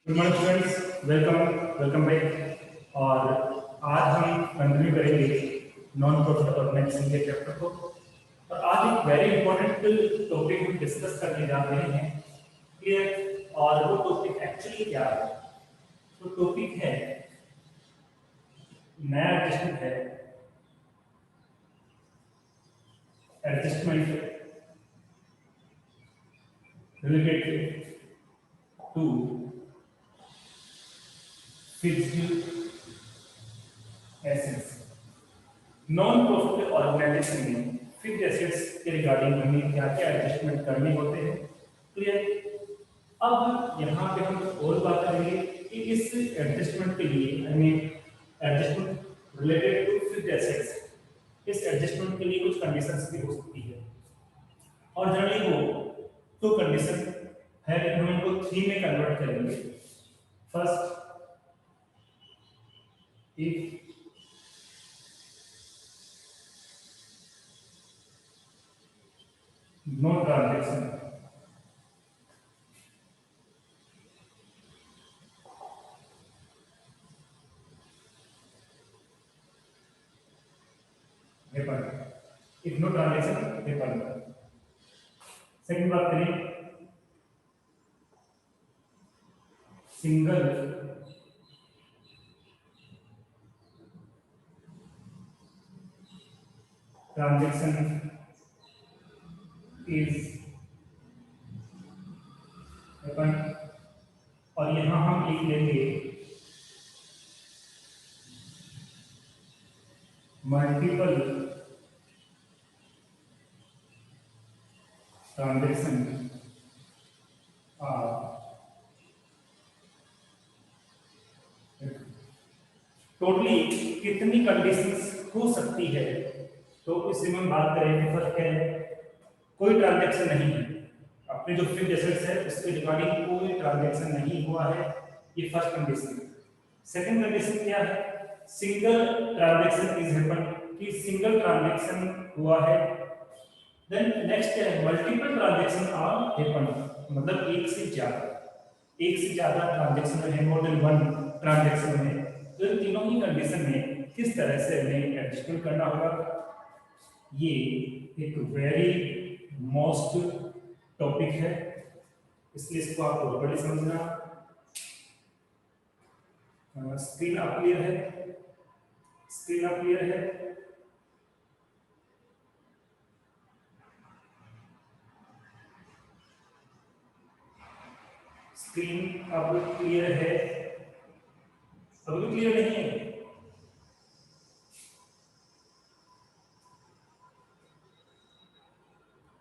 Good morning students, welcome back. और आज हम कंटिन्यू करेंगे नॉन प्रॉफिट ऑर्गेनाइजेशन के चैप्टर को। और आज एक वेरी इंपॉर्टेंट टॉपिक हम डिस्कस करने जा रहे हैं। क्लियर? और वो टॉपिक एक्चुअली क्या है? तो टॉपिक है नया एडजस्टमेंट है, adjustment related to fixed assets. Non profit organisation में फिक्स्ड एसेट्स के रिगार्डिंग हमें क्या क्या एडजस्टमेंट करने होते हैं। क्लियर? अब यहाँ पे हम और बात करेंगे कि इस एडजस्टमेंट के लिए हमें adjustment related to fixed assets, इस एडजस्टमेंट के लिए कुछ कंडीशंस भी हो सकती है। और जनरली वो टू कंडीशन है, हम इनको थ्री में कन्वर्ट करेंगे। First, if no transaction happen, if no transaction happen। Second बात करें, सिंगल ट्रांजेक्शन इज हैपन। और यहां हम लिख लेंगे मल्टीपल ट्रांजेक्शन आर। टोटली कितनी कंडीशंस हो सकती है? तो इससे हम बात करेंगे। फर्स्ट क्या है, कोई ट्रांजैक्शन नहीं है, अपने जो फिक्स्ड एसेट्स है उसके रिगार्डिंग कोई ट्रांजैक्शन नहीं हुआ है, ये फर्स्ट कंडीशन है। सेकंड कंडीशन क्या है, सिंगल ट्रांजैक्शन इज हैपन, कि सिंगल ट्रांजैक्शन हुआ है। देन नेक्स्ट क्या है, मल्टीपल ट्रांजैक्शन आर हैपन, मतलब एक से ज्यादा ट्रांजैक्शन है, मोर देन वन ट्रांजैक्शन है। तो इन तीनों ही कंडीशन में किस तरह से हमें एडजस्टमेंट करना होगा, ये एक वेरी मोस्ट टॉपिक है, इसलिए इसको आपको बड़ी समझना। स्क्रीन आप क्लियर है? स्क्रीन आप क्लियर है? स्क्रीन अब क्लियर है? अभी क्लियर नहीं है?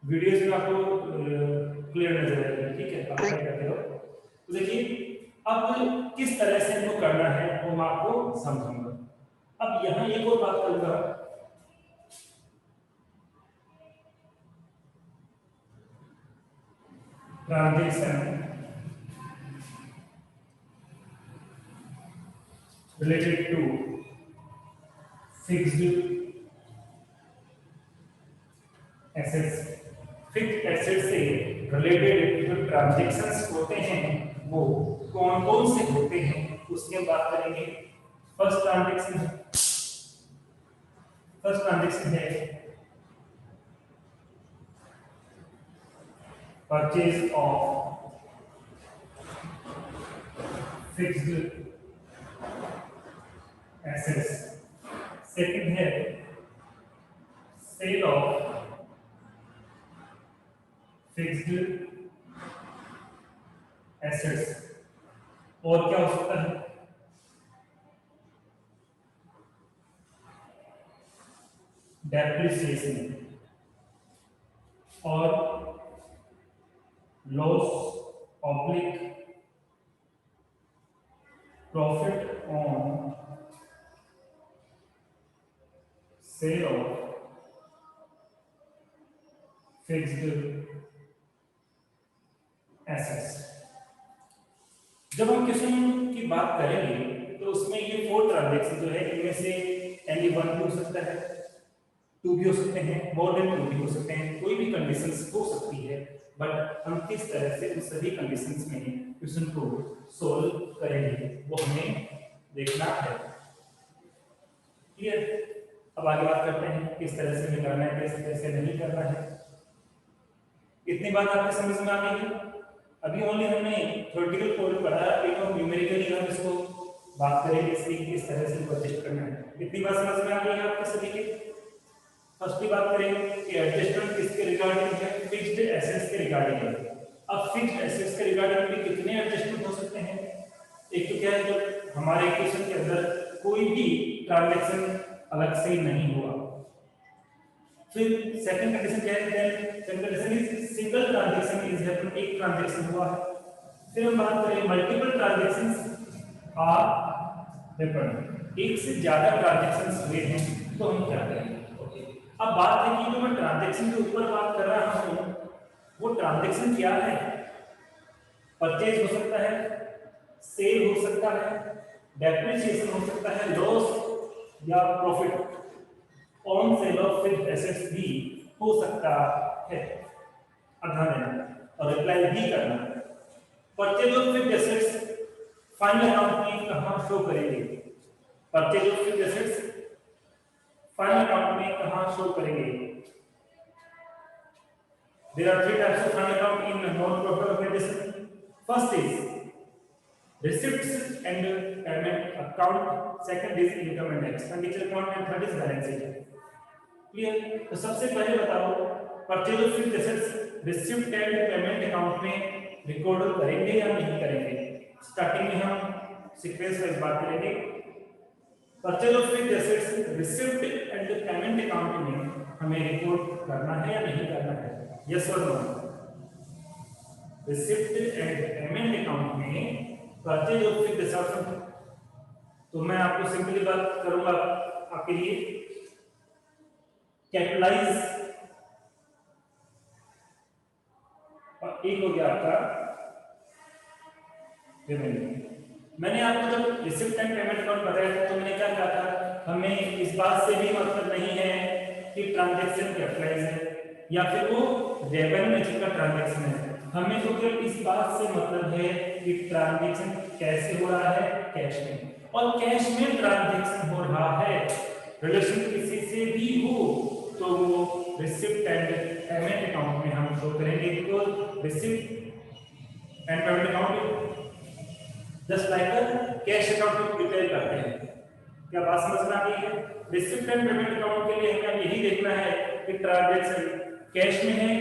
वीडियोस में आपको क्लियर नजर आएगा, ठीक है? आप क्या करते हो तो देखिए, अब किस तरह से इनको करना है वो मैं आपको समझाऊंगा। अब यहां एक और बात करूंगा, transaction related to fixed assets. Fixed asset से रिलेटेड जो ट्रांजैक्शंस होते हैं वो कौन कौन से होते हैं उसकी हम बात करेंगे। फर्स्ट ट्रांजैक्शन है purchase of fixed assets. Second है सेल ऑफ फिक्स्ड एसेट्स। और क्या हो सकता है, डेप्रिसिएशन और loss oblique profit on sale of fixed assets. जब हम किसी की बात करेंगे तो उसमें ये फोर ट्रांजैक्शन जो है इनमें से एनी वन भी हो सकता है, टू भी हो सकते हैं, मोर देन टू भी हो सकते हैं, कोई भी कंडीशंस हो सकती है, बट हम किस तरह से उन सभी कंडीशंस में क्वेश्चन को सोल्व करेंगे वो हमें देखना है। क्लियर? अब आगे बात करते हैं किस तरह से हमें करना है, किस तरह से नहीं करना है। इतनी बात आपके समझ में आ गई है? अभी ओनली हमने थ्योरेटिकल पॉइंट पढ़ा, एक और न्यूमेरिकली हम इसको बात करेंगे इसकी किस तरह से एडजस्ट करना है। इतनी बात समझ में आ गई है आपके सभी के? फर्स्ट बात करेंगे कि एडजस्टमेंट किसके रिगार्डिंग है? फिक्स्ड एसेट्स के रिगार्डिंग है। अब फिक्स्ड एसेट्स के रिगार्डिंग भी कितने एडजस्टमेंट हो सकते हैं? एक तो क्या है, जब हमारे इक्वेशन के अंदर कोई भी ट्रांजैक्शन अलग से नहीं हुआ। फिर सेकंड कंडीशन क्या है? Second condition is single transaction is happen, एक ट्रांजैक्शन हुआ है। फिर हम बात करें मल्टीपल ट्रांजैक्शंस आर हैपन, एक से ज्यादा ट्रांजैक्शंस हुए हैं तो हम क्या करेंगे? अब बात है कि जो मैं ट्रांजैक्शन के ऊपर बात कर रहा हूं वो ट्रांजैक्शन क्या है? परचेज हो सकता है, सेल हो सकता है, डेप्रिसिएशन हो सकता है, लॉस या profit, on sale of fixed assets भी हो सकता है। ध्यान देना और रिप्लाई भी करना। Purchase of fixed assets final account में कहां शो करेंगे? Purchase of fixed assets final account में कहां शो करेंगे? There are three types of final account in non-profit organization. First is receipts and payment account. Second is income and expenditure account, and third is balance sheet. Clear? तो सबसे पहले बताओ purchase of fixed assets receipt and payment account में record करेंगे या नहीं करेंगे? Starting में हम सीक्वेंस वाइज बात करेंगे। Purchase of fixed assets receipt and payment account में हमें रिकॉर्ड करना है या नहीं करना है? यस और no? Receipt and payment account में परचेज ऑफ फिक्स्ड एसेट्स, तो मैं आपको सिंपली बात करूंगा आपके लिए, कैपिटलाइज और एक हो गया आपका पेमेंट। मैंने आपको जब रिसीप्ट एंड पेमेंट अकाउंट बताया था तो मैंने क्या कहा था, हमें इस बात से भी मतलब नहीं है कि ट्रांजैक्शन कैपिटलाइज है या फिर वो रेवेन्यू नेचर का ट्रांजैक्शन है। हमें तो केवल इस बात से मतलब है कि ट्रांजैक्शन कैसे हो रहा है, कैश में, और कैश में ट्रांजैक्शन हो रहा है, रिलेशन किसी से भी हो तो वो रिसीप्ट एंड पेमेंट अकाउंट में हम शो करेंगे। तो receipt and payment account just like cash account को प्रिपेयर करते हैं। क्या बात समझ में आ गई है? रिसीप्ट एंड पेमेंट अकाउंट के लिए हमें यही देखना है कि ट्रांजैक्शन कैश में है,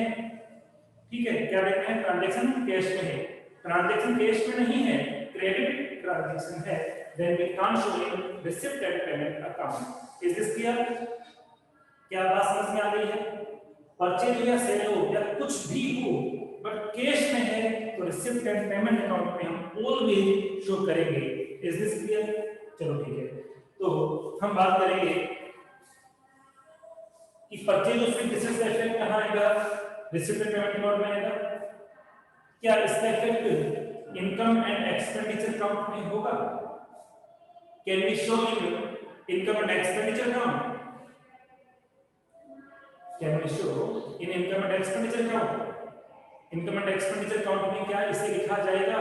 ठीक है? क्या देखना है? ट्रांजैक्शन कैश में है। ट्रांजैक्शन कैश में नहीं है, क्रेडिट ट्रांजैक्शन है, then we can't show in receipt and payment account. Is this clear? क्या बात समझ में आ गई है? परचेज या सेल हो या कुछ भी हो बट कैश में है तो रिसीप्ट एंड पेमेंट अकाउंट में हम ऑलवेज शो करेंगे। Is this clear? चलो ठीक है, तो हम बात करेंगे कि परचेज ऑफ फिक्स्ड एसेट्स का इफेक्ट कहां आएगा? रिसीप्ट एंड पेमेंट अकाउंट में आएगा। क्या इसका effect income and expenditure account में होगा? Can we show in income and expenditure account? Can we show in income and expenditure account? Income and expenditure account में क्या इसे लिखा जाएगा?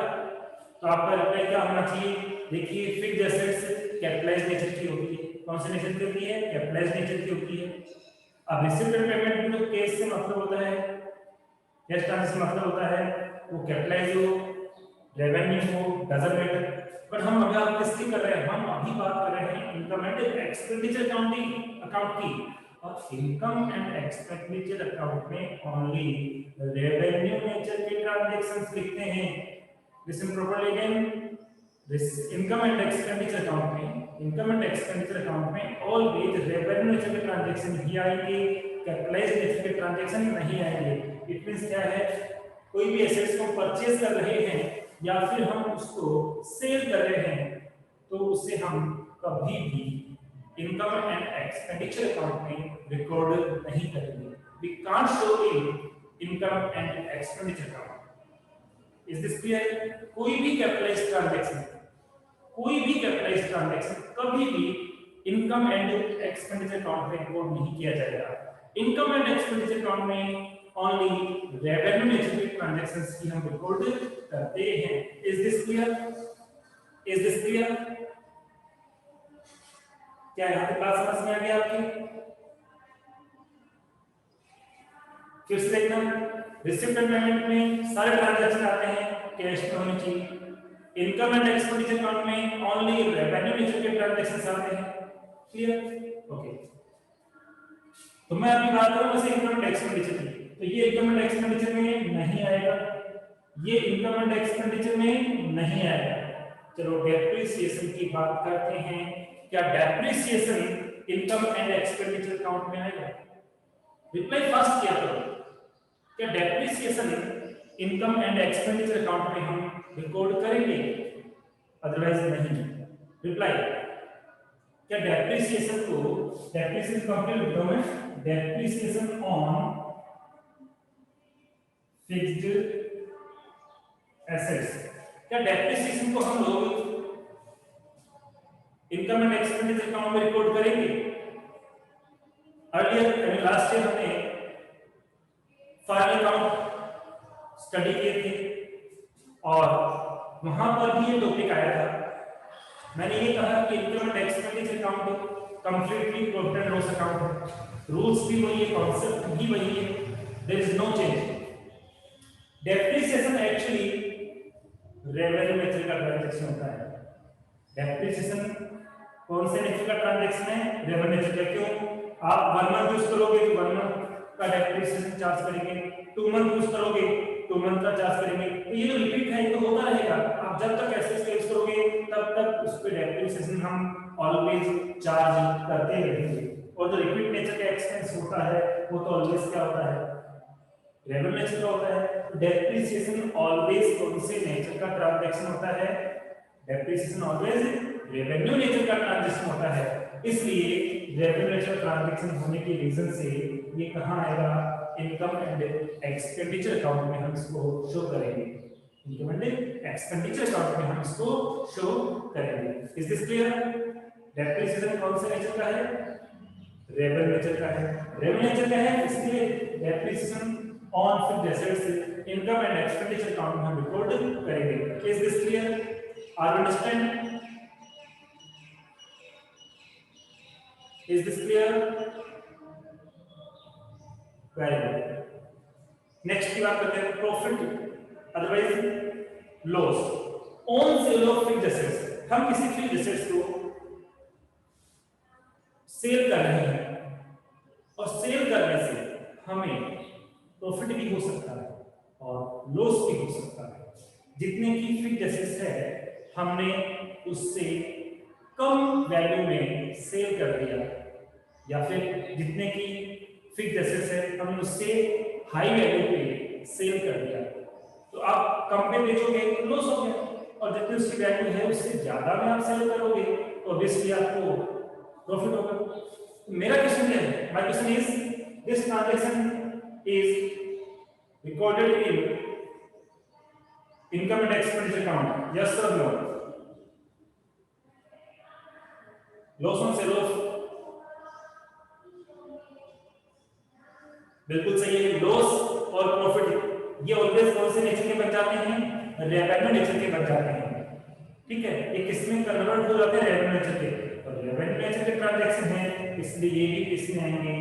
तो आपका रिप्लाई क्या होना चाहिए? देखिए फिक्स्ड एसेट्स कैपिटलाइज नेचर की होती है। कौन से नेचर की होती है? कैपिटलाइज नेचर की होती है। अब रिसीप्ट एंड पेमेंट में जो केस से मतलब होता है, कैश ट्रांजैक्शन मतलब होता है वो कैपिटलाइज हो, रेवेन्यू हो, डजंट मैटर। बट हम अगर किसकी कर रहे हैं? हम अभी बात कर रहे हैं इनकम एंड एक्सपेंडिचर अकाउंट की, और इनकम एंड एक्सपेंडिचर अकाउंट में ओनली रेवेन्यू नेचर के ट्रांजैक्शंस लिखते हैं। Listen properly again, this income and expenditure account में ऑलवेज रेवेन्यू नेचर के ट्रांजैक्शन ही आएंगे, कैपिटलाइज नेचर के ट्रांजैक्शन नहीं आएंगे। इट मींस क्या है? कोई भी एसेट्स को परचेज कर रहे हैं या फिर हम उसको सेल कर रहे हैं तो उसे हम कभी भी इनकम एंड एक्सपेंडिचर अकाउंट में रिकॉर्ड नहीं करेंगे। We can't show in income and expenditure account. Is this clear? कोई भी कैपिटलाइज्ड ट्रांजैक्शन कभी भी इनकम एंड एक्सपेंडिचर अकाउंट में रिकॉर्ड नहीं किया जाएगा। इनकम एंड एक्सपेंडिचर अकाउंट में ओनली रेवेन्यू नेचर के ट्रांजैक्शंस की हम रिकॉर्ड करते हैं। Is this clear? Is this clear? क्या यहां तक बात समझ में आ गई आपकी? फिर से देखना, रिसिप्ट एंड पेमेंट में सारे ट्रांजैक्शन आते हैं, कैश में होनी चाहिए। इनकम एंड एक्सपेंडिचर अकाउंट में ओनली रेवेन्यू नेचर के ट्रांजैक्शंस आते हैं। क्लियर? ओके। तो मैं अभी बात करूं वैसे इनकम एंड एक्सपेंडिचर की, तो ये इनकम एंड एक्सपेंडिचर में नहीं आएगा, ये इनकम एंड एक्सपेंडिचर में नहीं आएगा। चलो डेप्रिसिएशन की बात करते हैं। क्या depreciation income and expenditure account में आएगा? रिप्लाई फास्ट किया करो। क्या depreciation income and expenditure account में हम रिकॉर्ड करेंगे? अदरवाइज नहीं। रिप्लाई, क्या डेप्रिसिएशन को डेप्रिसिएशन कंप्लीट लिखता हूं मैं, डेप्रिसिएशन ऑन फिक्स्ड एसेट्स, क्या डेप्रिसिएशन को हम लोग इनकम एंड एक्सपेंडिचर अकाउंट में रिकॉर्ड करेंगे? अर्लियर लास्ट ईयर हमने फाइनल अकाउंट स्टडी किए थे और वहां पर भी ये टॉपिक आया था। मैंने ये कहा कि income and expenditure account completely profit and loss account है, रूल्स भी वही है, कॉन्सेप्ट भी वही है, there is no change. Depreciation actually revenue nature का ट्रांजैक्शन होता है। डेप्रिसिएशन कौन से नेचर का ट्रांजैक्शन है? रेवेन्यू नेचर का। क्यों? आप 1 मंथ यूज करोगे तो 1 मंथ का डेप्रिसिएशन चार्ज करेंगे, 2 मंथ यूज करोगे 2 मंथ का चार्ज करेंगे। तो ये जो रिपीट है ये तो होता रहेगा। आप जब तक ऐसे यूज करोगे तब तक उस पे डेप्रिसिएशन हम ऑलवेज चार्ज करते रहेंगे। और जो रिपीट नेचर का एक्सपेंस होता है वो तो ऑलवेज क्या होता है? रेवेन्यू नेचर का होता है। डेप्रिसिएशन ऑलवेज कौन से नेचर का ट्रांजैक्शन होता है? डेप्रिसिएशन ऑलवेज रेवेन्यू नेचर का ट्रांजैक्शन होता है। इसलिए रेवेन्यू नेचर ट्रांजैक्शन होने के रीजन से ये कहां आएगा? इनकम एंड एक्सपेंडिचर अकाउंट में हम इसको शो करेंगे। इनकम एंड एक्सपेंडिचर अकाउंट में हम इसको शो करेंगे। Is this clear? डेप्रिसिएशन कौन से नेचर का है? रेवेन्यू नेचर का है। रेवेन्यू नेचर का है इसलिए depreciation on fixed assets income and expenditure account में हम रिकॉर्ड करेंगे। Is this clear? Are you understand? Is this clear? Very good. Next की बात करते हैं profit otherwise loss on sale of fixed assets. हम किसी फिक्स्ड एसेट्स को सेल कर रहे हैं और सेल करने से हमें प्रॉफिट भी हो सकता है और लॉस भी हो सकता है। जितने की फिक्स्ड एसेट्स है हमने उससे कम वैल्यू में सेल कर दिया, या फिर जितने की फिक्स्ड एसेट्स है हमने उससे हाई वैल्यू पे सेल कर दिया, तो आप कम पे बेचोगे तो लॉस हो गया, और जितनी उसकी वैल्यू है उससे ज्यादा में आप सेल करोगे तो ऑब्वियसली आपको प्रॉफिट होगा। मेरा क्वेश्चन क्या है? My question is this transaction is recorded in income and expenditure account, yes और no? Loss on sale of, बिल्कुल सही है। लॉस और प्रॉफिट ये ऑलवेज कौन से नेचर के बन जाते हैं? रेवेन्यू नेचर के बन जाते हैं। ठीक है, ये किसमें कन्वर्ट हो जाते हैं? रेवेन्यू नेचर के। और रेवेन्यू नेचर के ट्रांजैक्शन है इसलिए ये भी किसमें आएंगे?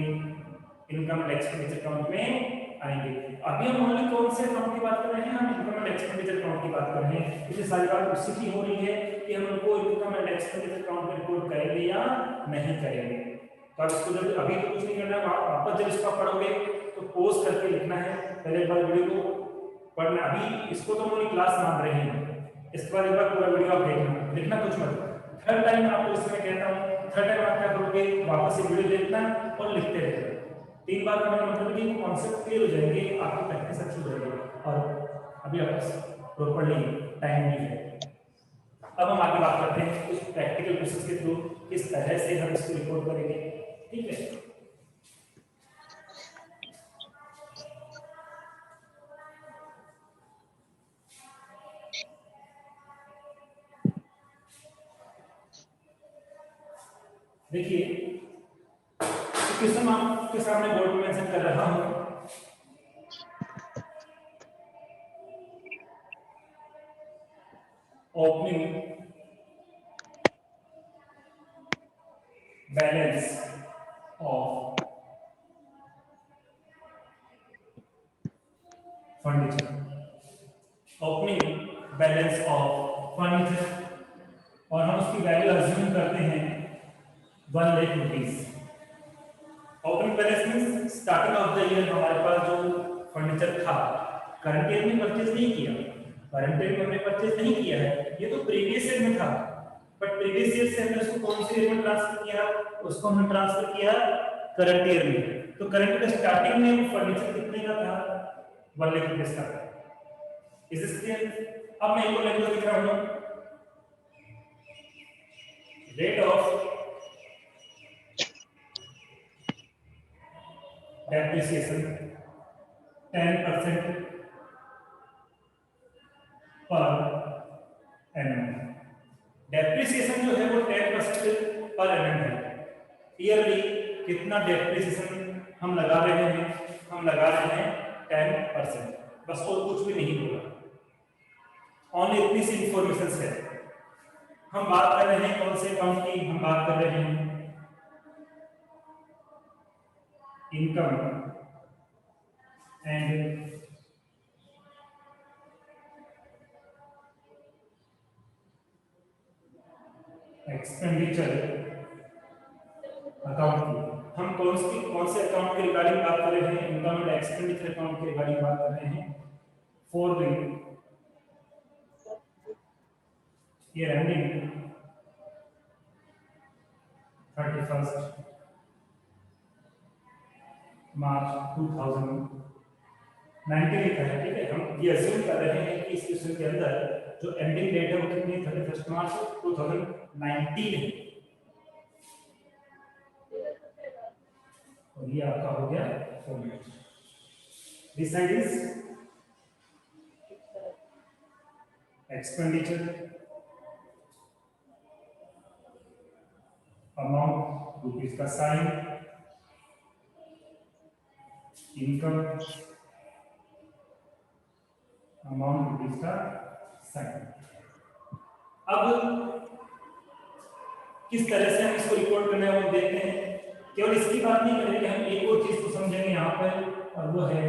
इनकम एंड एक्सपेंडिचर अकाउंट में आएंगे। अभी हम ओनली कौन से अकाउंट की बात कर रहे हैं? हम इनकम एंड एक्सपेंडिचर अकाउंट की बात कर रहे हैं। इसलिए सारी बात उसी की हो रही है कि हम उनको इनकम एंड एक्सपेंडिचर अकाउंट में रिकॉर्ड करेंगे या नहीं करेंगे। तो इसको जब अभी तो कुछ नहीं करना है, वापस जब इसका पढ़ोगे तो पॉज करके लिखना है, पहले एक बार वीडियो को पढ़ना। अभी इसको तो हम क्लास मान रहे हैं, इसके बाद एक बार पूरा वीडियो आप देखना, लिखना कुछ मत। थर्ड टाइम आपको इसमें कहता हूं, थर्ड टाइम आप क्या करोगे? वापस से वीडियो देखना और लिखते रहना। 3 बार का मतलब कि कॉन्सेप्ट क्लियर हो जाएंगे, आपकी प्रैक्टिस अच्छी हो जाएगी। और अभी आपको प्रॉपर्ली टाइम नहीं है। अब हम आगे बात करते हैं कुछ प्रैक्टिकल क्वेश्चंस के थ्रू किस तरह से हम इसको रिकॉर्ड करेंगे। ठीक है, देखिए क्वेश्चन आपके सामने बोर्ड में मेंशन कर रहा हूं। Opening balance of furniture, opening balance of furniture, और हम उसकी वैल्यू अज्यूम करते हैं 1 lakh rupees. Opening balance means starting of the year हमारे पास जो फर्नीचर था, करंट ईयर में परचेज नहीं किया, करंट ईयर में हमने परचेज नहीं किया है, ये तो प्रीवियस ईयर में था, बट प्रीवियस ईयर से हमने उसको कौन से ईयर में ट्रांसफर किया, उसको हमने ट्रांसफर किया करंट ईयर में। तो करंट ईयर स्टार्टिंग में वो फर्नीचर कितने का था, 1 लाख रुपीस का था। Is this clear? अब मैं एक और लैंग्वेज लिख रहा हूं, rate of depreciation 10% per annum. Depreciation जो है वो 10% पर एनम है। ईयरली कितना डेप्रिसिएशन हम लगा रहे हैं, हम लगा रहे हैं 10%, बस और कुछ भी नहीं होगा। ओनली इतनी सी इंफॉर्मेशन है। हम बात कर रहे हैं कौन से अकाउंट की, हम बात कर रहे हैं इनकम एंड एक्सपेंडिचर अकाउंट की। हम कौन से अकाउंट के रिगार्डिंग बात कर रहे हैं, इनकम एंड एक्सपेंडिचर अकाउंट के रिगार्डिंग बात कर रहे हैं फॉर द ईयर एंडिंग 31 मार्च 2019 लिखा है, ठीक है। हम ये अज्यूम कर रहे हैं कि इस क्वेश्चन के अंदर जो एंडिंग डेट है वो कितनी है, 31 मार्च 2019 है, और ये आपका हो गया format. This side is expenditure amount rupees का साइन, इनकम अमाउंट रुपीज का साइन। अब किस तरह से हम इसको रिकॉर्ड करना है वो देखते हैं। केवल इसकी बात नहीं करेंगे, हम एक और चीज को समझेंगे यहाँ पर, और वो है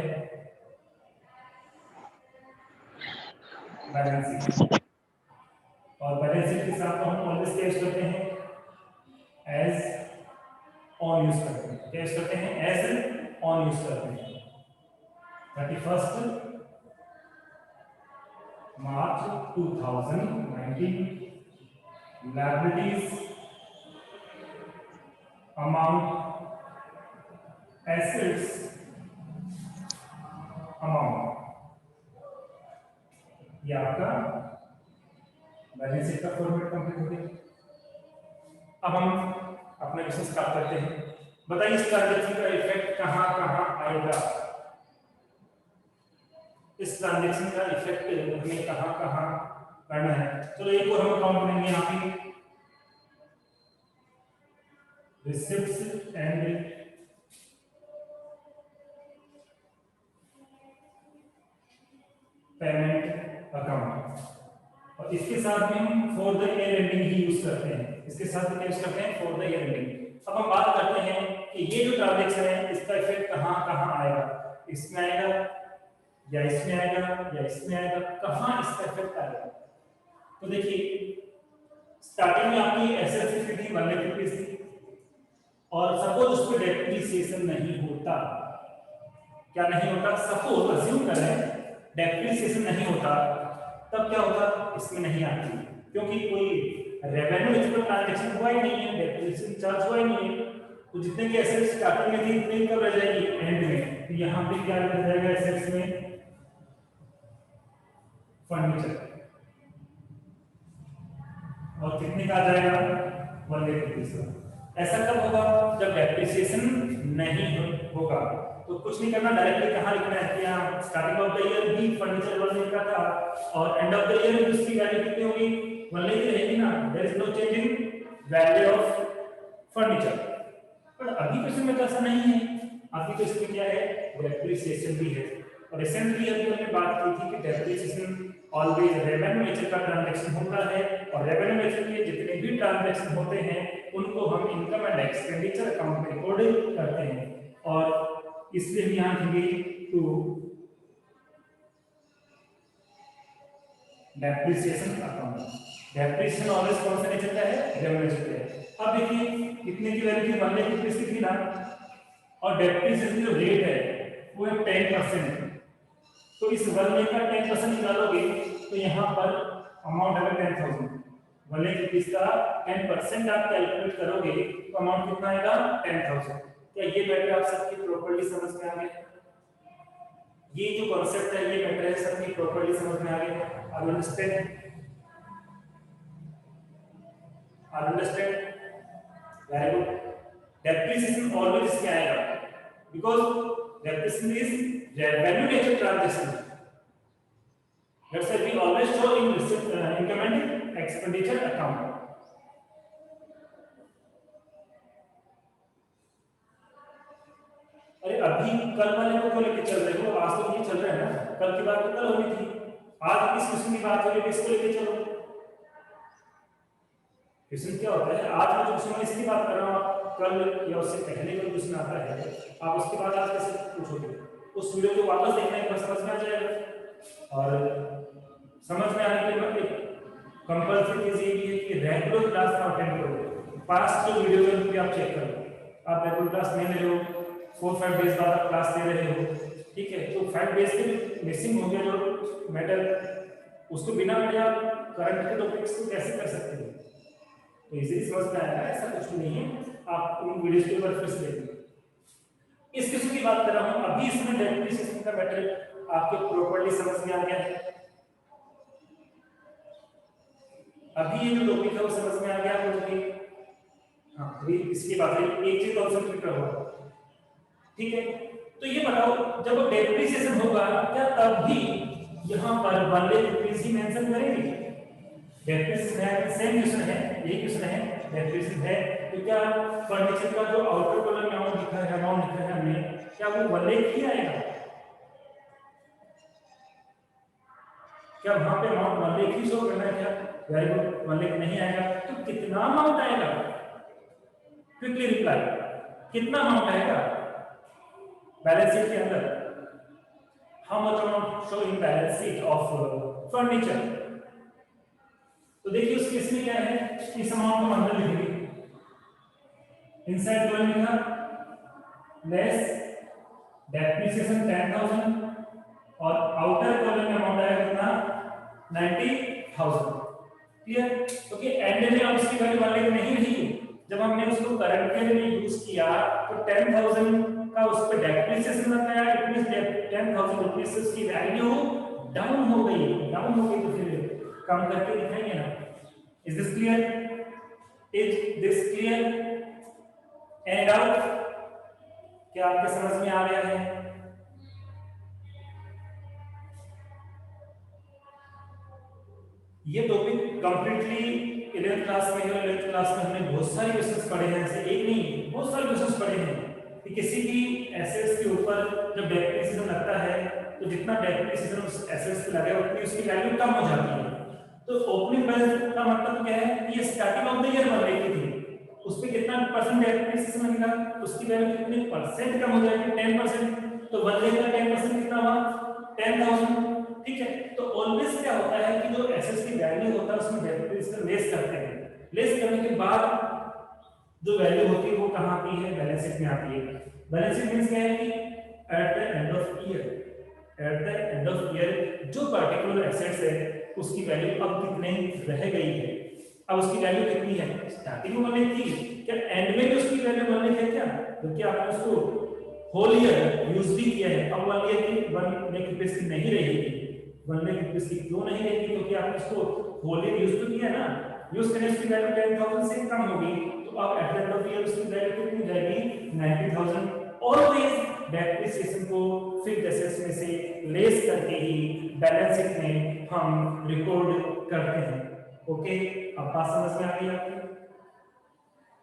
बैलेंस शीट। और बैलेंस शीट के साथ हम ऑलवेज क्या यूज करते हैं, एज ऑन यूज करते हैं। क्या यूज करते हैं, एज ऑन यूज करते हैं। 31 मार्च 2019 liabilities amount assets amount, ये आपका बैलेंस शीट का फॉर्मेट कंप्लीट हो गया। अब हम अपना क्वेश्चन स्टार्ट करते हैं। बताइए इस ट्रांजैक्शन का इफेक्ट कहां कहां आएगा, इस ट्रांजैक्शन का इफेक्ट हमें कहां कहां करना है। चलो एक और हम काउंट करेंगे यहाँ पे, रिसिप्ट्स एंड पेमेंट अकाउंट, और इसके साथ में हम for the year ending he use करते हैं। इसके साथ में यूज करते हैं फॉर द ईयर एंडिंग। अब हम बात करते हैं कि ये जो ट्रांजैक्शन है इसका इफेक्ट कहां कहां आएगा, इसमें आएगा या इसमें आएगा या इसमें आएगा, कहां इसका इफेक्ट आएगा। तो देखिए स्टार्टिंग में आपकी एसेट्स कितनी थी, 1 लाख रुपीस थी, और सपोज उस पर डेप्रिसिएशन नहीं होता, क्या नहीं होता, सपोज अज्यूम कर रहे हैं डेप्रिसिएशन नहीं होता, तब क्या होता, इसमें नहीं आती, क्योंकि कोई रेवेन्यू एलिजिबल ट्रांजैक्शन हुआ ही नहीं है, डेप्रिसिएशन चार्ज हुआ ही नहीं है। तो जितने की एसेट्स स्टार्टिंग में थी उतनी कब रह जाएगी, एंड में। तो यहाँ पे क्या रह जाएगा एसेट्स में, फर्नीचर, और कितने का आ जाएगा, 1 लाख रुपीस का। ऐसा कब होगा, जब डेप्रिसिएशन नहीं होगा। तो कुछ नहीं करना, डायरेक्टली कहां लिखना है कि यहाँ स्टार्टिंग ऑफ द ईयर भी फर्नीचर 1 लाख का था, और एंड ऑफ द ईयर उसकी वैल्यू कितनी होगी, 1 लाख रहेगी ना। There is no change in value of furniture. पर अभी क्वेश्चन में तो ऐसा नहीं है, आपकी क्वेश्चन में क्या है, डेप्रिसिएशन भी है। और रिसेंटली अभी हमने बात की थी कि डेप्रिसिएशन ऑलवेज रेवेन्यू नेचर का ट्रांजैक्शन होता है, और रेवेन्यू नेचर के जितने भी ट्रांजैक्शन होते हैं उनको हम इनकम एंड एक्सपेंडिचर अकाउंट में रिकॉर्ड करते हैं। और इसलिए हम यहां लिखेंगे to depreciation account. Depreciation always कौन से नेचर का है, रेवेन्यू नेचर का है। अब देखिए कितने की वैल्यू थी, 1 लाख रुपए की थी ना, और डेप्रिसिएशन जो रेट है वो है 10%। तो इस 1 लाख का 10% निकालोगे तो यहाँ पर अमाउंट है 10,000। 1 लाख रुपीस का 10% आप कैलकुलेट करोगे तो अमाउंट कितना आएगा, 10,000। क्या ये मैटर आप सबकी प्रॉपर्ली समझ में आ गया? ये जो कॉन्सेप्ट है ये मैटर है सबकी प्रॉपर्ली समझ में आ गया? आप understand? Very good. Depreciation always क्या आएगा, because depreciation is revenue nature transaction. That's why we always show in income and expenditure account. अरे अभी कल वाले को क्यों लेके चल रहे हो, आज तो ये चल रहा है ना, कल की बात तो कल होनी थी, आज किस क्वेश्चन की बात हो रही है, इसको लेके चलो। क्वेश्चन क्या होता है, आज मैं जो क्वेश्चन इसकी बात कर रहा हूँ, कल या उससे पहले जो क्वेश्चन आता है आप उसके बाद आज कैसे पूछोगे, उस वीडियो को वापस देखना है, बस समझ में आ जाएगा। और समझ में आने के बाद कंपल्सरी चीज ये भी है कि रेगुलर क्लास का अटेंड करो। पास्ट जो वीडियो है आप चेक करो, आप रेगुलर क्लास नहीं ले रहे हो, 4-5 डेज बाद आप क्लास दे रहे हो, ठीक है, तो 5 डेज के मिसिंग हो गया जो मैटर, उसको बिना पढ़े आप करंट के टॉपिक्स को कैसे कर सकते हो? तो इजीली समझ में आएगा, ऐसा कुछ नहीं है, आप उन वीडियोस के ऊपर फिर से देखिए। इस किस्म की बात कर रहा हूं, अभी इसमें डेप्रिसिएशन का मैटर आपको प्रॉपर्ली समझ में आ गया है, अभी ये जो टॉपिक है वो समझ में आ गया आपको? हाँ, अभी इसकी बात है, एक चीज और समझ कर हुआ, ठीक है। तो ये बताओ, जब डेप्रिसिएशन होगा क्या तब भी यहां पर 1 लाख रुपीस ही मेंशन करेंगे? डेप्रिसिएशन है, सेम क्वेश्चन है, यही क्वेश्चन है, डेप्रिसिएशन है, तो क्या फर्नीचर का जो आउटर कॉलम में अमाउंट लिखा है, हमने, क्या वो 1 लाख ही आएगा? क्या वहां पे अमाउंट 1 लाख ही शो करना है क्या? वेरी गुड, 1 लाख नहीं आएगा, तो कितना अमाउंट आएगा? क्विकली रिप्लाई, कितना अमाउंट आएगा बैलेंस शीट के अंदर? How much amount show in balance sheet of furniture? तो देखिए उस केस में क्या है, इस अमाउंट को अंदर लिखेंगे, इनसाइड कॉलम लिखा लेस डेप्रिसिएशन 10,000 और आउटर कॉलम में अमाउंट आएगा कितना, 90,000। क्लियर? ओके, एंड में अब उसकी वैल्यू 1 लाख नहीं रही, जब हमने उसको करंट के लिए यूज किया तो 10,000 का उस पे डेप्रिसिएशन लगाया, इट मींस 10,000 रुपीस से उसकी वैल्यू डाउन हो गई, तो फिर कम करके दिखाएंगे ना। Is this clear? Is this clear? Any doubt? क्या आपके समझ में आ गया है? ये टॉपिक कंप्लीटली 11th क्लास में है, 11th क्लास में हमने बहुत सारे क्वेश्चंस पढ़े हैं, ऐसे एक नहीं बहुत सारे क्वेश्चंस पढ़े हैं कि किसी भी एसेट्स के ऊपर जब डेप्रिसिएशन लगता है तो जितना डेप्रिसिएशन उस एसेट्स पे लगा उतनी उसकी वैल्यू कम हो जाती है। तो ओपनिंग बैलेंस का मतलब क्या है कि ये स्टार्टिंग ऑफ द ईयर बन रही थी, उस पे कितना परसेंट डेप्रिसिएशन लगेगा, उसकी वैल्यू कितने परसेंट कम हो जाएगी, 10%। तो 1 लाख का 10% कितना हुआ, 10,000, ठीक है। तो ऑलवेज क्या होता है कि जो एसेट्स की वैल्यू होता है उसमें डेप्रिसिएशन लेस करते हैं, लेस करने के बाद जो वैल्यू होती है वो कहां आती है, बैलेंस शीट में आती है। बैलेंस शीट मींस क्या है कि at the end of year जो पर्टिकुलर एसेट्स है उसकी वैल्यू अब कितने रह गई है, अब उसकी वैल्यू कितनी है, स्टार्टिंग में 1 लाख थी, क्या एंड में भी उसकी वैल्यू 1 लाख है क्या, क्योंकि आपने उसको होल ईयर यूज भी किया है, अब 1 लाख रुपीस की नहीं रहेगी। 1 लाख रुपीस की क्यों नहीं रहेगी, क्योंकि आपने उसको होल ईयर यूज तो किया ना, यूज करने उसकी वैल्यू 10,000 से कम होगी, तो अब at the end of year उसकी वैल्यू कितनी जाएगी, 90,000। ऑलवेज डेप्रिसिएशन को फिक्स्ड एसेट्स में से लेस करके ही बैलेंस शीट में हम रिकॉर्ड करते हैं। ओके, अब बात समझ में आ गई आपकी?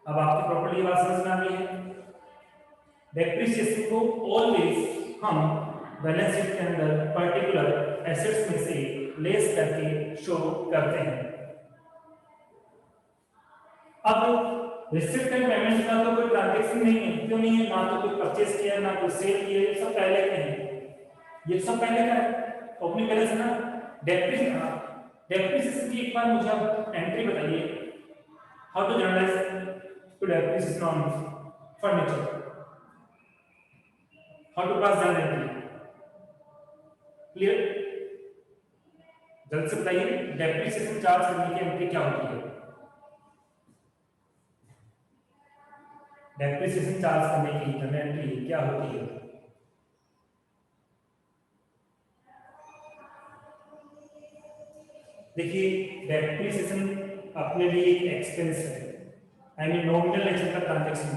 अब आपकी प्रॉपर्टी बात समझ में आ गई है। डेप्रिसिएशन को ऑलवेज हम बैलेंस शीट के अंदर पर्टिकुलर एसेट्स में से लेस करके शो करते हैं। अब रिसीव्ड एंड पेमेंट का तो कोई ट्रांजैक्शन नहीं है, क्यों नहीं है? ना तो कोई परचेज किया है, ना कोई सेल किया है, सब पहले के हैं। ये सब पहले का है, ओपनिंग बैलेंस है ना। डेप्रिसिएशन की एक बार मुझे आप एंट्री बताइए, how to generalise to depreciation on furniture, how to pass down entry, clear? जल्द से बताइए, डेप्रिसिएशन चार्ज करने की एंट्री क्या होती है? डेप्रिसिएशन चार्ज करने की जनरल एंट्री क्या होती है? देखिए, डेप्रिसिएशन अपने लिए एक एक्सपेंस है, आई मीन नॉमिनल नेचर का ट्रांजैक्शन है।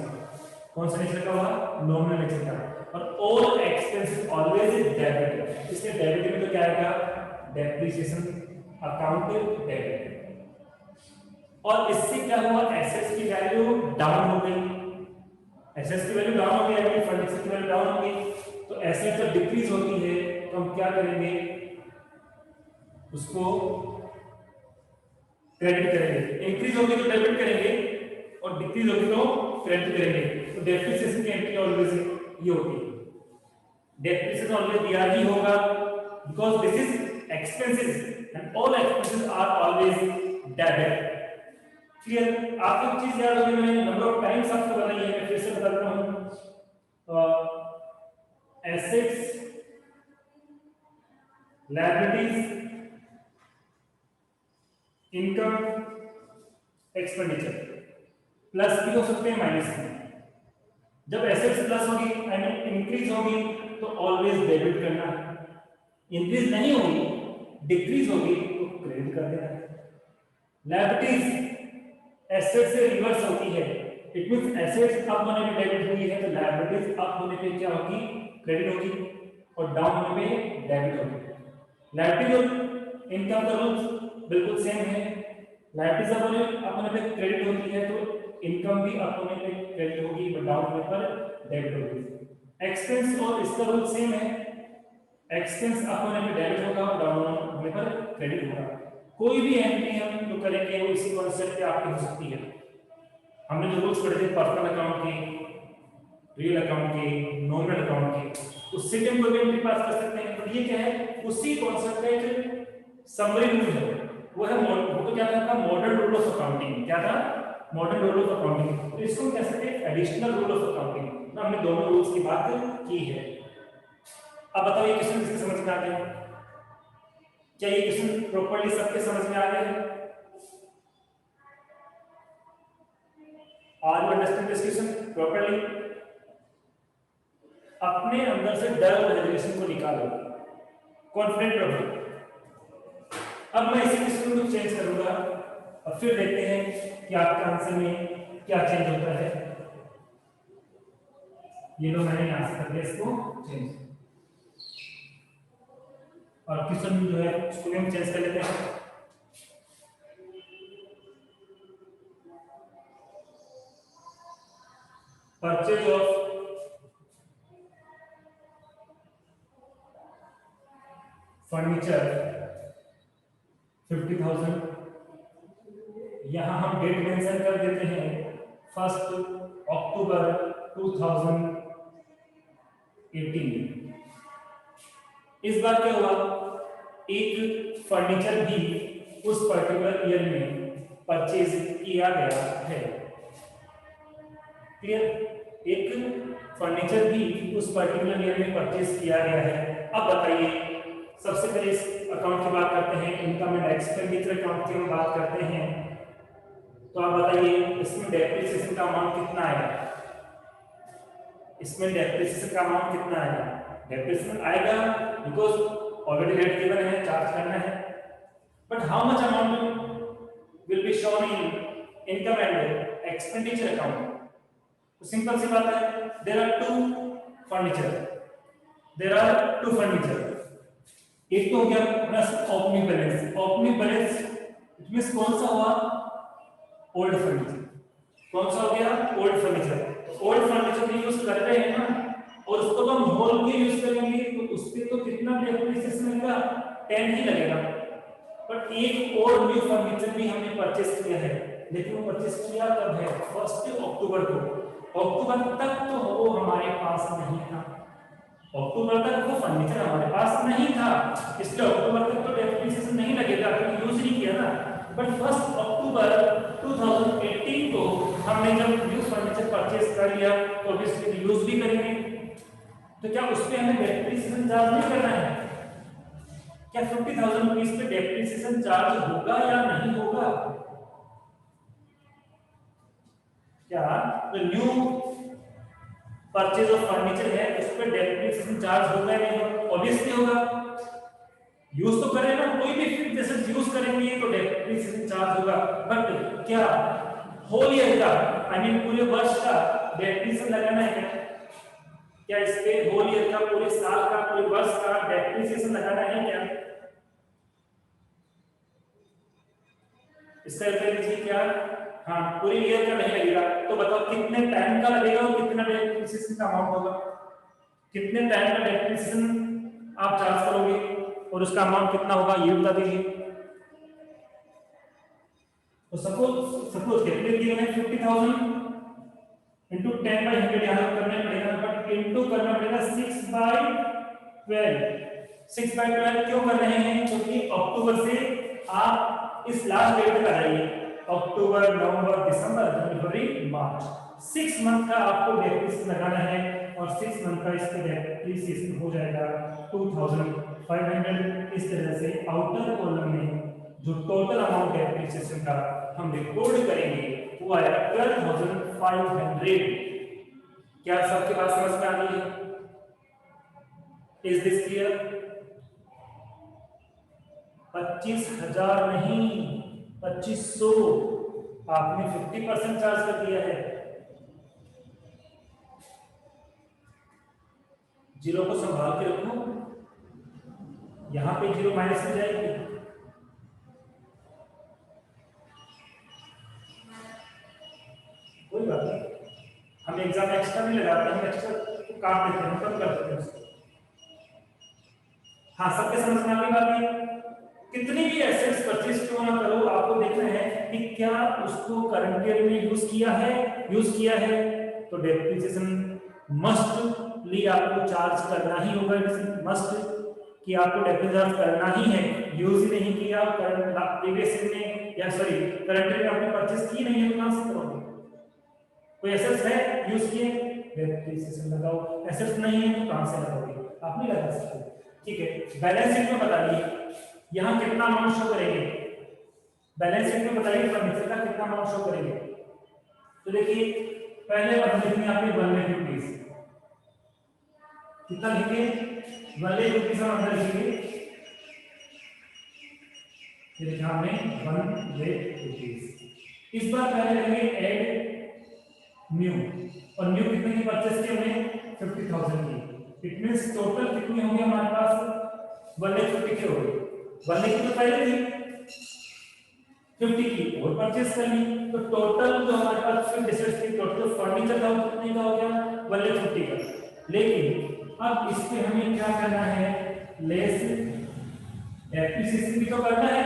कौन सा नेचर का हुआ? नॉमिनल नेचर का। और ऑल एक्सपेंसेस ऑलवेज डेबिट, इसलिए डेबिट में तो क्या आएगा? Depreciation account debit. और इससे क्या हुआ? एसेट्स की वैल्यू डाउन हो गई, एसेट्स की वैल्यू डाउन हो गई, यानी फर्नीचर की वैल्यू डाउन हो गई। तो एसेट जब डिक्रीज होती है तो हम क्या करेंगे? उसको क्रेडिट करेंगे। इंक्रीज होगी तो डेबिट करेंगे और डिक्रीज होगी तो क्रेडिट करेंगे। तो डेप्रिसिएशन की एंट्री ऑलवेज ये होती है। डेप्रिसिएशन ऑलवेज दिया ही होगा because this is expenses and all expenses are always debit. Clear? आपको एक चीज याद होगी, मैंने नंबर ऑफ टाइम्स आपको बताई है, मैं फिर से बताता हूं। Assets, liabilities, income, expenditure, plus भी हो सकते हैं, माइनस भी। जब एसेट्स प्लस होगी आई मीन इंक्रीज होगी तो ऑलवेज डेबिट करना, इंक्रीज नहीं होगी, डिक्रीज होगी तो क्रेडिट कर देना। लायबिलिटीज एसेट से रिवर्स होती है, इट मींस एसेट्स अप होने पे डेबिट हुई है तो लायबिलिटीज अप होने पे क्या होगी? क्रेडिट होगी, और डाउन होने पे डेबिट होगी। लायबिलिटीज और इनकम का रूल्स बिल्कुल सेम है। लायबिलिटीज अप होने पे क्रेडिट होती है तो इनकम भी अप होने पे क्रेडिट होगी और डाउन होने पर डेबिट होगी। एक्सपेंस और इसका रूल सेम है, एक्सपेंस अप होने पे डेबिट होगा और डाउन होने पर क्रेडिट होगा। कोई भी एंट्री हम जो करेंगे वो इसी कॉन्सेप्ट पे आपकी हो सकती है। हमने जो रूल्स पढ़े थे पर्सनल अकाउंट के, रियल अकाउंट के, नॉमिनल अकाउंट के, उससे भी हम कोई एंट्री पास कर सकते हैं। तो ये क्या है? उसी कॉन्सेप्ट का एक समरी रूल है, वो है वो तो क्या था? Modern rule of accounting. क्या था? Modern rule of accounting. तो इसको कह सकते हैं एडिशनल रूल ऑफ अकाउंटिंग। हमने दोनों रूल्स की बात की है। अब बताओ ये क्वेश्चन किसके समझ में आ गया? क्या ये क्वेश्चन प्रॉपर्ली सबके समझ में आ गया? Are you understand this question properly? अपने अंदर से डर और हेजिटेशन को निकालो, कॉन्फिडेंट रहो। अब मैं इसी क्वेश्चन को चेंज करूंगा और फिर देखते हैं कि आपके आंसर में क्या चेंज होता है। ये लो, मैंने यहां से कर दिया इसको चेंज, और क्वेश्चन जो है उसको हम चेंज कर लेते हैं। Purchase of furniture 50,000। यहां हम डेट मेंशन कर देते हैं 1 अक्टूबर 2018। इस बार क्या हुआ? एक फर्नीचर भी उस पर्टिकुलर ईयर में परचेज किया गया है। क्लियर? एक फर्नीचर भी उस पर्टिकुलर ईयर में परचेज किया गया है। अब बताइए, सबसे पहले इस अकाउंट की बात करते हैं, इनकम एंड एक्सपेंडिचर अकाउंट की हम बात करते हैं। तो आप बताइए इसमें डेप्रिसिएशन का अमाउंट कितना आएगा? इसमें डेप्रिसिएशन का अमाउंट कितना आएगा? डेप्रिसिएशन आएगा बिकॉज ऑलरेडी रेट गिवन है, चार्ज करना है। But how much amount will be shown in income and expenditure account? तो सिंपल सी बात है, देयर आर टू फर्नीचर। एक तो हो गया plus opening balance. Opening balance it means कौन सा हुआ? Old furniture. कौन सा हो गया? Old furniture. ओल्ड फर्नीचर भी यूज कर रहे हैं ना, और उसको तो हम होल भी यूज करेंगे तो उसके तो कितना डेप्रिसिएशन लगेगा? 10 ही लगेगा। बट एक और न्यू फर्नीचर भी हमने परचेस किया है, लेकिन वो परचेस किया कब है? 1 अक्टूबर को। अक्टूबर तक तो वो हमारे पास नहीं था, अक्टूबर तक वो फर्नीचर हमारे पास नहीं था, इसलिए अक्टूबर तक तो डेप्रिसिएशन नहीं लगेगा क्योंकि यूज नहीं किया ना। बट 1 अक्टूबर 2018 को हमने जब न्यू फर्नीचर परचेस कर लिया तो ऑब्वियसली यूज भी करेंगे, तो क्या उस पे हमें डेप्रिसिएशन चार्ज नहीं करना है? क्या 50,000 रुपीज पे डेप्रिसिएशन चार्ज होगा या नहीं होगा? क्या जो न्यू परचेज ऑफ फर्नीचर है उस पे डेप्रिसिएशन चार्ज होगा या नहीं होगा? ऑब्वियसली होगा, यूज तो करेगा, कोई भी फिर जैसे यूज करेंगे तो डेप्रिसिएशन चार्ज होगा। बट क्या होल ईयर का, आई मीन पूरे वर्ष का डेप्रिसिएशन लगाना है क्या? क्या इस पे होल ईयर का, पूरे साल का, पूरे वर्ष का डेप्रिसिएशन लगाना है क्या? इसका उत्तर दीजिए क्या? हाँ, पूरे ईयर का नहीं लगेगा। तो बताओ कितने टाइम का लगेगा और कितना डेप्रिसिएशन का अमाउंट होगा? कितने टाइम का डेप्रिसिएशन आप चार्ज करोगे और उसका अमाउंट कितना होगा ये बता दीजिए। तो सपोज कितने दिए हैं? 50,000 इंटू 10/100 यहाँ करना पड़ेगा, बट इंटू करना पड़ेगा 6/12। 6/12 क्यों कर रहे हैं? क्योंकि अक्टूबर से आप इस लास्ट डेट तक आ जाइए, अक्टूबर, नवंबर, दिसंबर, जनवरी, मार्च, 6 मंथ का आपको डेप्रिसिएशन लगाना है और 6 मंथ का इसका डेप्रिसिएशन हो जाएगा 2,500। इस तरह से आउटर कॉलम में जो टोटल अमाउंट डेप्रिसिएशन का हम रिकॉर्ड करेंगे वो आएगा 12,500। क्या सबके पास समझ में आ रही है? Is this clear? 25,000 नहीं, 2500। आपने 50% चार्ज कर दिया है। जीरो को संभाल के रखो, यहां पे जीरो माइनस में जाएगी। कोई बात नहीं, हम एग्जाम एक्स्ट्रा नहीं लगाते, हम एक्स्ट्रा को काट देते हैं, कम कर देते हैं उसको। हाँ, सबके समझ में आने वाली है। कितनी भी एसेट्स परचेज क्यों ना करो, आपको देखना है कि क्या उसको करंट ईयर में यूज किया है तो डेप्रिसिएशन मस्टली आपको चार्ज करना ही होगा। मस्ट कि आपको डेप्रिसिएशन करना ही है। यूज ही नहीं किया करंट प्रीवियस में या सॉरी करंट ईयर में आपने परचेज की नहीं है तो कहां से करोगे? कोई एसेट्स है यूज किए, डेप्रिसिएशन लगाओ। एसेट्स नहीं है तो कहां से लगाओगे? आप नहीं लगा सकते। ठीक है, बैलेंस शीट में बताइए यहां कितना अमाउंट शो करेंगे? बैलेंस शीट में बताइए फर्नीचर का कितना अमाउंट शो करेंगे? तो देखिए पहले बात लिखनी है आपने 1 लाख रुपीस। कितना लिखेंगे? 1 लाख रुपीस हम अंदर लिखेंगे, फिर लिखा हमने 1 लाख रुपीस। इस बार पहले लेंगे ऐड न्यू, और न्यू कितने की परचेस की हमने? 50,000 की। इट मींस टोटल कितनी होंगे हमारे पास? 1 लाख 50 के हो गए। 1 लाख की तो पहले थी, 50 की और परचेस कर ली, तो टोटल जो हमारे पास फिर डिसेस की टोटल फर्नीचर का कितने का हो गया? 1 लाख 50 का। लेकिन अब इस पे हमें क्या करना है? लेस डेप्रिसिएशन भी तो करना है,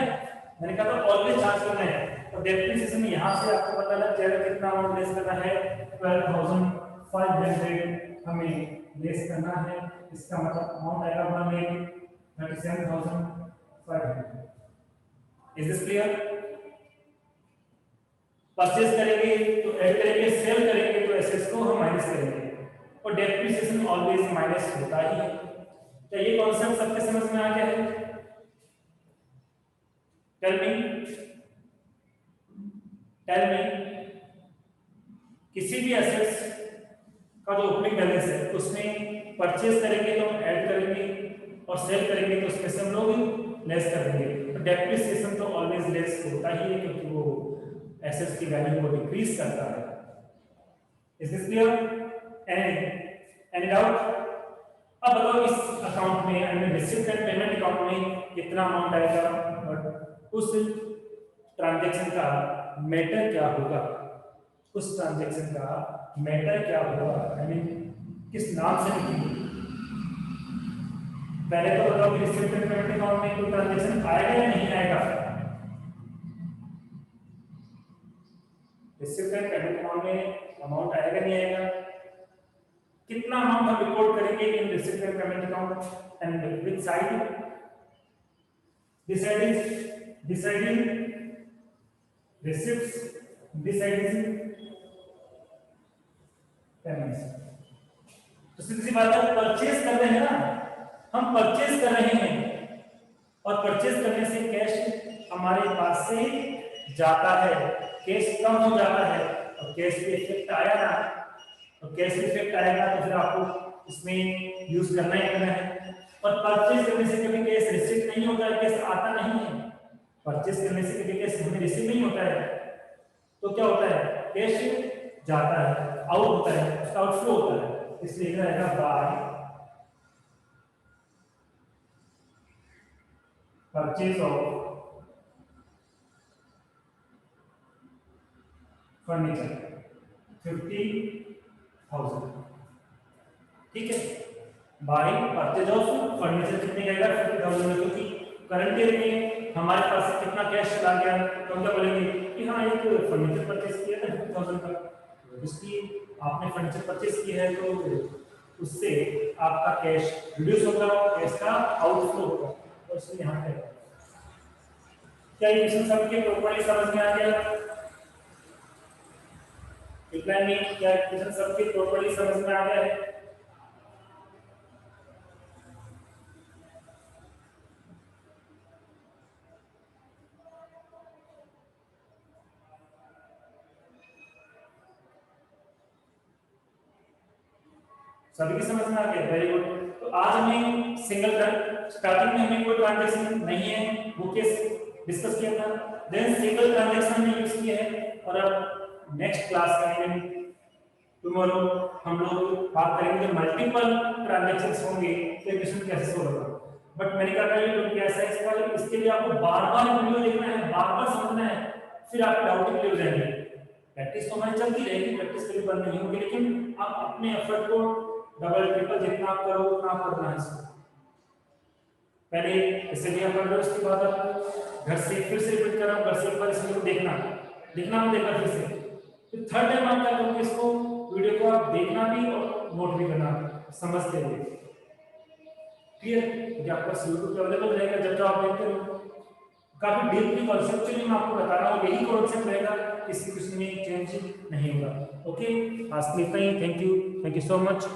मैंने कहा तो ऑलवेज चार्ज करना है। तो डेप्रिसिएशन यहां से आपको पता लग जाएगा कितना अमाउंट लेस करना है। 12,500 हमें लेस करना है। इसका मतलब अमाउंट आएगा 1,37,500। Is this clear? परचेज करेंगे तो ऐड करेंगे, सेल करेंगे तो एसेट्स को हम माइनस करेंगे, और डेप्रिसिएशन ऑलवेज माइनस होता ही है। क्या ये कॉन्सेप्ट सबके समझ में आ गया है? टेल मी किसी भी एसेट्स का जो ओपनिंग बैलेंस है उसमें परचेज करेंगे तो हम ऐड करेंगे और सेल करेंगे तो उसमें से हम लोग लेस कर देंगे। तो डेप्रिसिएशन तो ऑलवेज लेस होता ही है क्योंकि वो एसेट्स की वैल्यू को डिक्रीज करता है। Is this clear? Any doubt? अब बताओ इस अकाउंट में, I mean received and payment account में कितना अमाउंट आएगा और उस ट्रांजैक्शन का मैटर क्या होगा? उस ट्रांजैक्शन का मैटर क्या होगा, आई मीन किस नाम से लिखेंगे। पहले तो बताओ कि रिसिप्ट एंड पेमेंट अकाउंट में कोई ट्रांजैक्शन आएगा या नहीं आएगा। रिसिप्ट एंड पेमेंट अकाउंट में अमाउंट आएगा नहीं आएगा, कितना अमाउंट हम रिकॉर्ड करेंगे in receipt and payment account and which side, this side is receipts, this side is payments। तो सीधी सी बात है, परचेज कर रहे हैं ना, हम परचेज कर रहे हैं और परचेज करने से कैश हमारे पास से जाता है, कैश कम हो जाता है और कैश पे इफेक्ट आया ना, और कैश इफेक्ट आएगा तो फिर आपको इसमें यूज करना ही करना है। और परचेज करने से कभी कैश रिसीव नहीं होता है, कैश आता नहीं है। परचेज करने से कभी कैश हमें रिसीव नहीं होता है, तो क्या होता है, कैश जाता है, आउट होता है, आउटफ्लो होता है। इसलिए इधर रहेगा बाय परचेज ऑफ फर्नीचर 50,000, ठीक है। बाय परचेज ऑफ फर्नीचर कितने का आएगा, 50,000, क्योंकि करंट ईयर में हमारे पास कितना कैश चला गया, तो हम क्या बोलेंगे कि हाँ एक फर्नीचर परचेज किया था 50,000 का, उसकी आपने फर्नीचर परचेज किया है तो उससे आपका कैश रिड्यूस होगा, कैश का आउटफ्लो होगा, और इसलिए यहाँ पे क्या ये क्वेश्चन सबके प्रॉपर्ली समझ में आ गया। रिप्लाई में क्या क्वेश्चन सबके प्रॉपर्ली समझ में आ गया है। सभी की समझ में आ गया, वेरी गुड। तो आज हमें सिंगल स्टार्टिंग में हमें कोई ट्रांजैक्शन नहीं है, वो केस डिस्कस किया था, देन सिंगल ट्रांजैक्शन में यूज किया है, और अब नेक्स्ट क्लास में टुमारो हम लोग बात करेंगे मल्टीपल ट्रांजैक्शंस होंगे तो क्वेश्चन कैसे सोल्व होगा। बट मैंने कहा ये तो कैसा है इसका, इसके लिए आपको बार-बार वीडियो देखना है, बार-बार समझना है, फिर आप डाउट क्लियर हो जाएंगे। प्रैक्टिस तो हमारी चलती रहेगी, प्रैक्टिस कभी बंद नहीं होगी, लेकिन आप अपने एफर्ट को डबल ट्रिपल जितना आप करो उतना आप करना है इसको। पहले इसे भी आप कर लो, उसके बाद आप घर से फिर से रिपीट कर रहा हूं, घर से एक बार इसको देखना देखना देखना फिर से, फिर थर्ड टाइम आप क्या करोगे, इसको वीडियो को आप देखना भी और नोट भी करना समझते हुए, क्लियर। क्योंकि आपका यूट्यूब पे अवेलेबल रहेगा, जब जब आप देखते हो काफी डीपली कॉन्सेप्चुअली मैं आपको बता रहा हूँ, यही कॉन्सेप्ट रहेगा, किसी कुछ में चेंज नहीं होगा। ओके, आज के लिए इतना ही, थैंक यू सो मच।